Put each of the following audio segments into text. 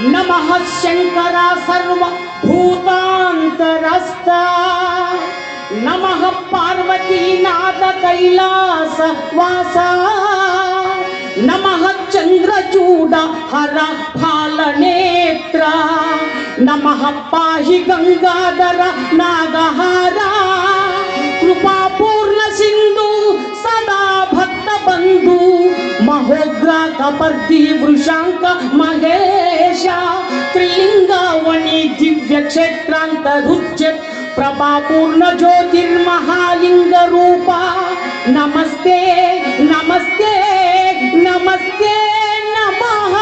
नमः शंकरा सर्वभूतान्तरस्था नमः पार्वतीनाथ कैलास वासा नमः चंद्रचूड हर फालनेत्र नमः पाहि गंगाधर नागहारा कृपापूर्ण सिंधु सदा भक्त बंधु महोग्र कपर्दी वृषांक महेश त्रिलिंगवणि दिव्य क्षेत्रांतरुच्य प्रभापूर्ण ज्योतिर्महालिंग रूपा नमस्ते नमस्ते नमस्ते नमः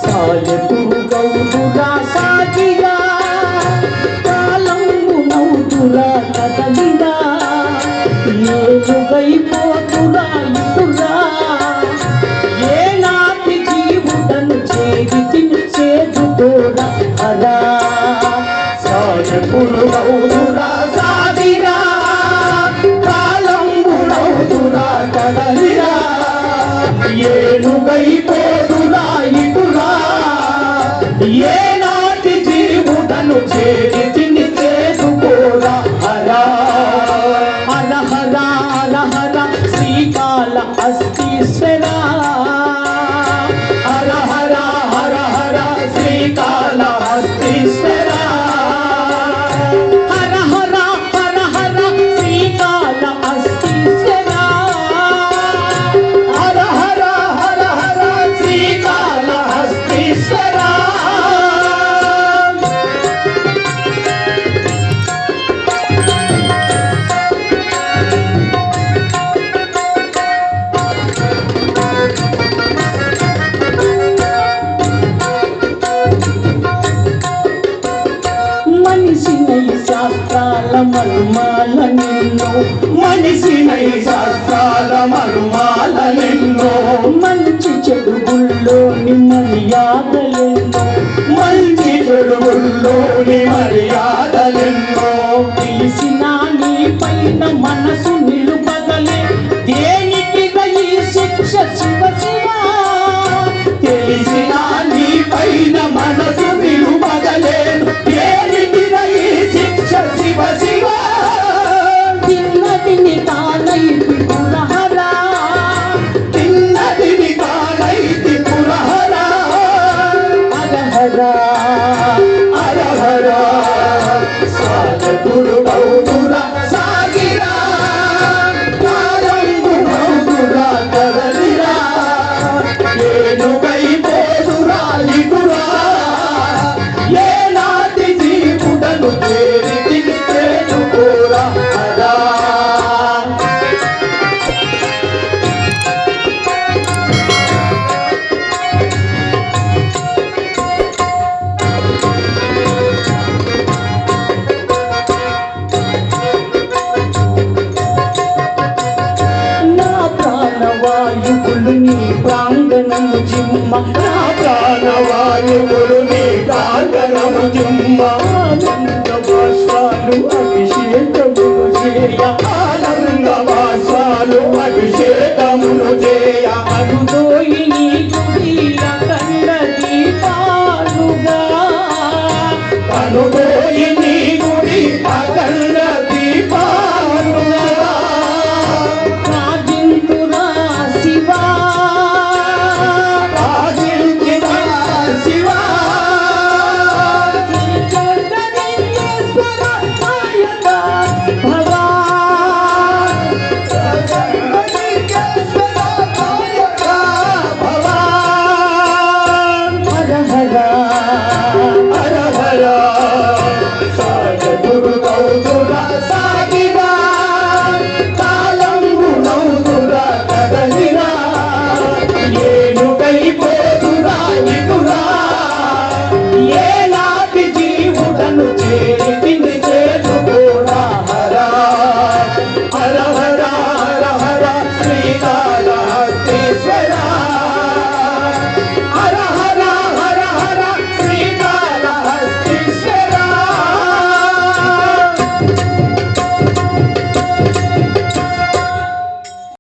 सायपुरु गौडुरा सागिरा कालंबु नौदुरा कदलिरा ఏలుగైపోతురా ఇటురా ఏ నాటి జీవుడను చేరితిని చేదుకోరా అలా సాయపురు గౌడురా సాగిరా కాలంబు నౌదురా కదలిరా ఏలుగైపోతురా ఇటురా ఏ నాటి జీవుడను చేరితిని చేదుకోరా అలా శ్రీకాళ హస్తీశ్వరా హర హర హర హర శ్రీకాళ హస్తీశ్వరా హర హర హర హర శ్రీకాళ హస్తీశ్వరా హర హర హర హర శ్రీకాళ హస్తీశ్వరా మరుమాల నిన్నో మనిషినై శాస్త్రాల మరుమాల నిన్నో మంచి చెడుగుల్లోని మర్యాదలెన్నో మంచి చెడుగుల్లోని మర్యాదలెన్నో తెలిసిన నీ పైన మనసు నిలుపగలే దేనికి ఈ శిక్ష శివ శివ తెలిసిన నీ పైన మనసు నిలుపగలే దేనికి ఈ శిక్ష శివ శివ తిన్నదిని కానైతి పురహరా తిన్నదిని కానైతి పురహరా అరహరా అరహరా సాగపురు గౌడురా సాగిరా కాలంబు గౌడురా కదలిరా ఏనుగై పోదురా ఇటురా ఏ నాటి జీవుడను చేరి ప్రాంగణము జిమ్మ నా ప్రాణవాయువులు నీ ప్రాంగణము జిమ్మ ఆనంద భాషాలు అభిషేకమును చేయ ఆనంద భాషాలు అభిషేకమును చేయ అనుదోయి నీ కుటీల కండ దీపాలుగా అనుదోయి నీ కుడి అఖండ